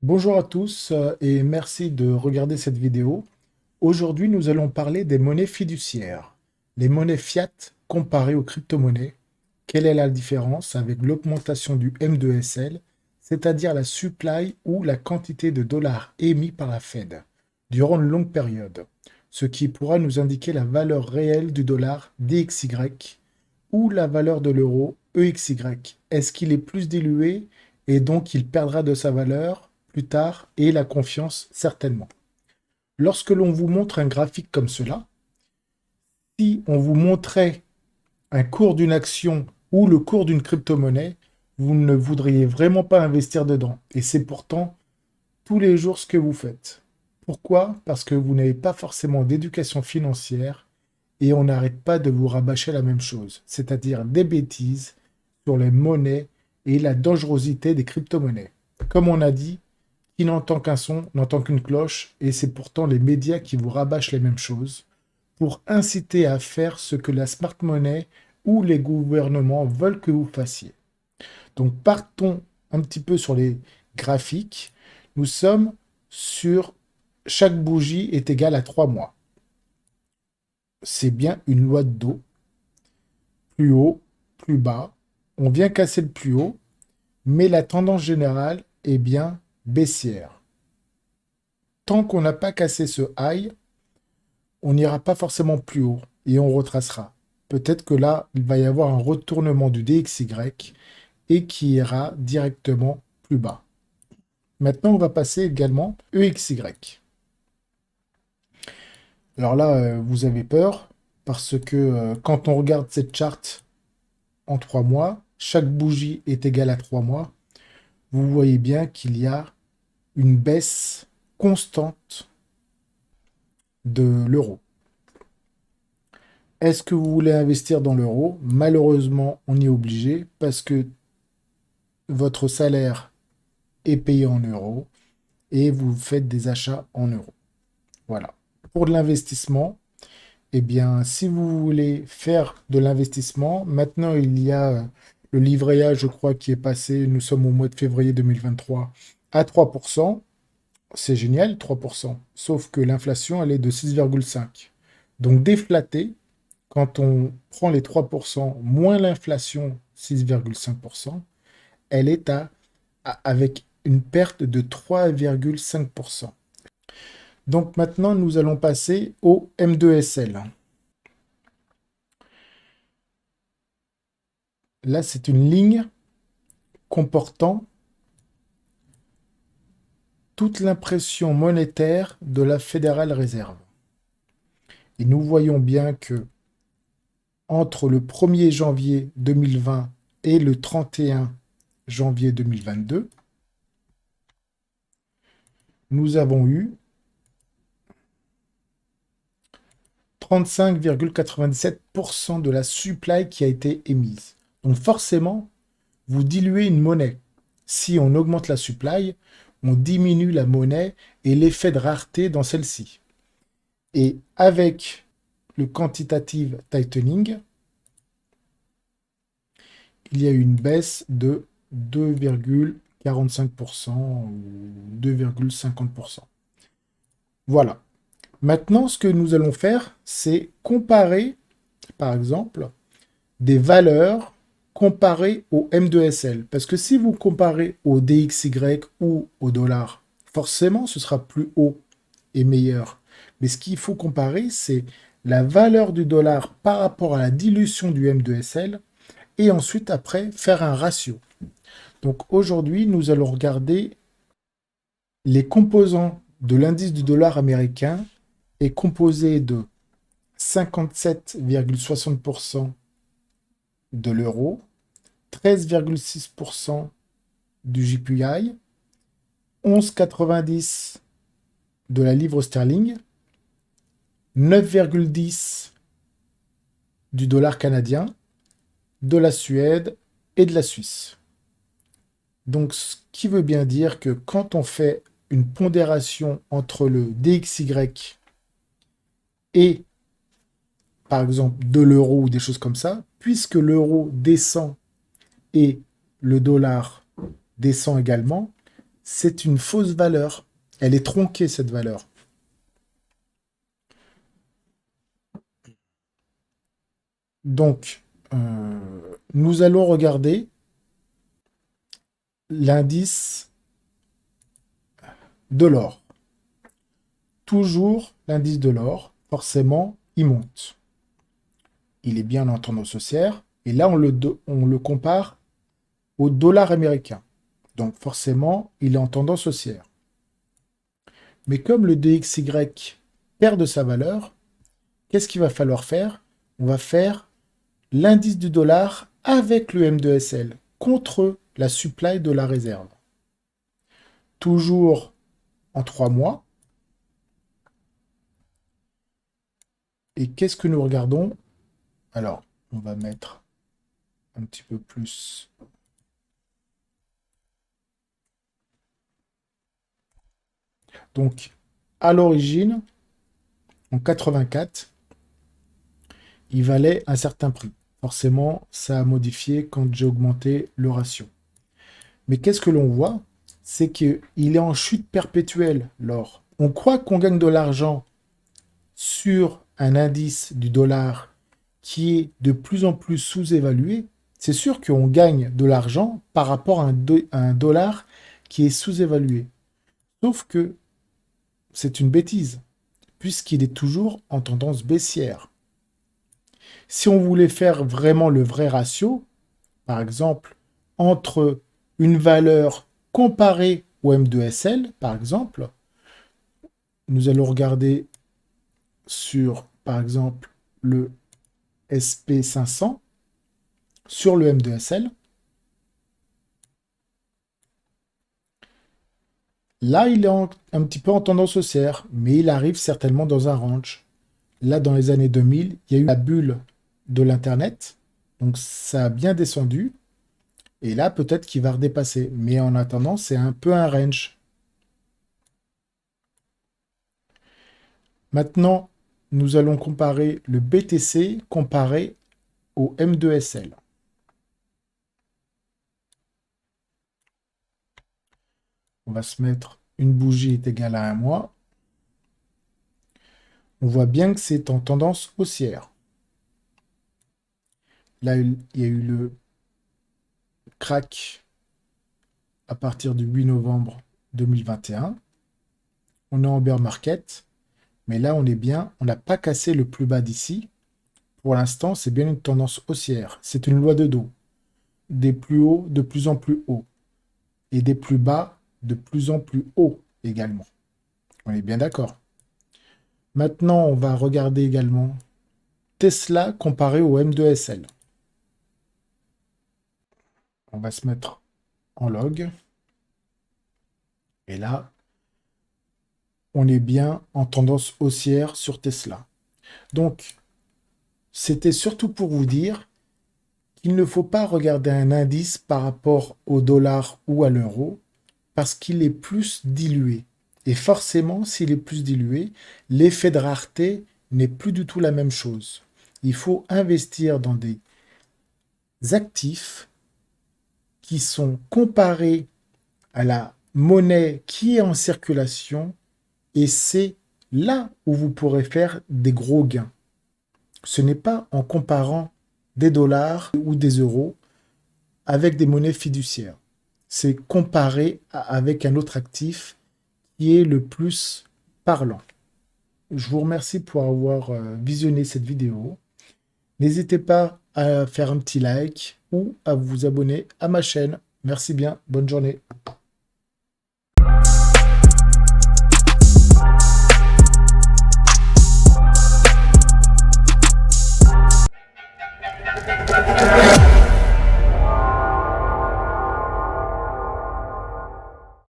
Bonjour à tous et merci de regarder cette vidéo. Aujourd'hui, nous allons parler des monnaies fiduciaires, les monnaies fiat comparées aux crypto-monnaies. Quelle est la différence avec l'augmentation du M2SL, c'est-à-dire la supply ou la quantité de dollars émis par la Fed durant une longue période, ce qui pourra nous indiquer la valeur réelle du dollar DXY ou la valeur de l'euro EXY. Est-ce qu'il est plus dilué et donc il perdra de sa valeur plus tard et la confiance certainement. Lorsque l'on vous montre un graphique comme cela, si on vous montrait un cours d'une action ou le cours d'une crypto-monnaie, vous ne voudriez vraiment pas investir dedans. Et c'est pourtant tous les jours ce que vous faites. Pourquoi? Parce que vous n'avez pas forcément d'éducation financière et on n'arrête pas de vous rabâcher la même chose, c'est-à-dire des bêtises sur les monnaies et la dangerosité des crypto-monnaies. Comme on a dit, qui n'entend qu'un son n'entend qu'une cloche, et c'est pourtant les médias qui vous rabâchent les mêmes choses pour inciter à faire ce que la smart money ou les gouvernements veulent que vous fassiez. Donc partons un petit peu sur les graphiques. Nous sommes sur chaque bougie est égale à 3 mois. C'est bien une loi de dos. Plus haut, plus bas. On vient casser le plus haut, mais la tendance générale est bien baissière. Tant qu'on n'a pas cassé ce high, on n'ira pas forcément plus haut et on retracera. Peut-être que là, il va y avoir un retournement du DXY et qui ira directement plus bas. Maintenant, on va passer également EXY. Alors là, vous avez peur parce que quand on regarde cette charte en 3 mois, chaque bougie est égale à 3 mois. Vous voyez bien qu'il y a une baisse constante de l'euro. Est-ce que vous voulez investir dans l'euro? Malheureusement, on y est obligé parce que votre salaire est payé en euros et vous faites des achats en euros. Voilà. Pour de l'investissement, eh bien, si vous voulez faire de l'investissement, maintenant il y a le livret A, je crois, qui est passé, nous sommes au mois de février 2023, à 3%. C'est génial, 3%. Sauf que l'inflation, elle est de 6,5. Donc déflaté, quand on prend les 3% moins l'inflation, 6,5%, elle est avec une perte de 3,5%. Donc maintenant, nous allons passer au M2SL. Là, c'est une ligne comportant toute l'impression monétaire de la Fédérale Réserve. Et nous voyons bien que entre le 1er janvier 2020 et le 31 janvier 2022, nous avons eu 35,97% de la supply qui a été émise. Donc forcément, vous diluez une monnaie. Si on augmente la supply, on diminue la monnaie et l'effet de rareté dans celle-ci. Et avec le quantitative tightening, il y a eu une baisse de 2,45% ou 2,50%. Voilà. Maintenant, ce que nous allons faire, c'est comparer, par exemple, des valeurs comparées au M2SL. Parce que si vous comparez au DXY ou au dollar, forcément, ce sera plus haut et meilleur. Mais ce qu'il faut comparer, c'est la valeur du dollar par rapport à la dilution du M2SL et ensuite, après, faire un ratio. Donc aujourd'hui, nous allons regarder les composants de l'indice du dollar américain est composé de 57,60% de l'euro, 13,6% du JPY, 11,90 de la livre sterling, 9,10 du dollar canadien, de la Suède et de la Suisse. Donc, ce qui veut bien dire que quand on fait une pondération entre le DXY et, par exemple, de l'euro ou des choses comme ça, puisque l'euro descend et le dollar descend également, c'est une fausse valeur. Elle est tronquée, cette valeur. Donc, nous allons regarder l'indice de l'or. Toujours l'indice de l'or, forcément, il monte. Il est bien en tendance haussière. Et là, on le compare au dollar américain. Donc, forcément, il est en tendance haussière. Mais comme le DXY perd de sa valeur, qu'est-ce qu'il va falloir faire? On va faire l'indice du dollar avec le M2SL contre la supply de la réserve. Toujours en 3 mois. Et qu'est-ce que nous regardons? Alors, on va mettre un petit peu plus. Donc, à l'origine, en 84, il valait un certain prix. Forcément, ça a modifié quand j'ai augmenté le ratio. Mais qu'est-ce que l'on voit? C'est qu'il est en chute perpétuelle, l'or. On croit qu'on gagne de l'argent sur un indice du dollar qui est de plus en plus sous-évalué. C'est sûr qu'on gagne de l'argent par rapport à un dollar qui est sous-évalué. Sauf que c'est une bêtise, puisqu'il est toujours en tendance baissière. Si on voulait faire vraiment le vrai ratio, par exemple, entre une valeur comparée au M2SL, par exemple, nous allons regarder sur, par exemple, le SP500, sur le M2SL. Là, il est un petit peu en tendance haussière, mais il arrive certainement dans un range. Là, dans les années 2000, il y a eu la bulle de l'Internet, donc ça a bien descendu, et là, peut-être qu'il va redépasser. Mais en attendant, c'est un peu un range. Maintenant, nous allons comparer le BTC comparé au M2SL. On va se mettre une bougie est égale à 1 mois. On voit bien que c'est en tendance haussière. Là, il y a eu le crack à partir du 8 novembre 2021. On est en bear market, mais là, on est bien. On n'a pas cassé le plus bas d'ici. Pour l'instant, c'est bien une tendance haussière. C'est une loi de dos. Des plus hauts de plus en plus hauts. Et des plus bas de plus en plus hauts également. On est bien d'accord. Maintenant, on va regarder également Tesla comparé au M2SL. On va se mettre en log. Et là, on est bien en tendance haussière sur Tesla. Donc, c'était surtout pour vous dire qu'il ne faut pas regarder un indice par rapport au dollar ou à l'euro parce qu'il est plus dilué. Et forcément, s'il est plus dilué, l'effet de rareté n'est plus du tout la même chose. Il faut investir dans des actifs qui sont comparés à la monnaie qui est en circulation et c'est là où vous pourrez faire des gros gains. Ce n'est pas en comparant des dollars ou des euros avec des monnaies fiduciaires. C'est comparé avec un autre actif qui est le plus parlant. Je vous remercie pour avoir visionné cette vidéo. N'hésitez pas à faire un petit like ou à vous abonner à ma chaîne. Merci bien, bonne journée.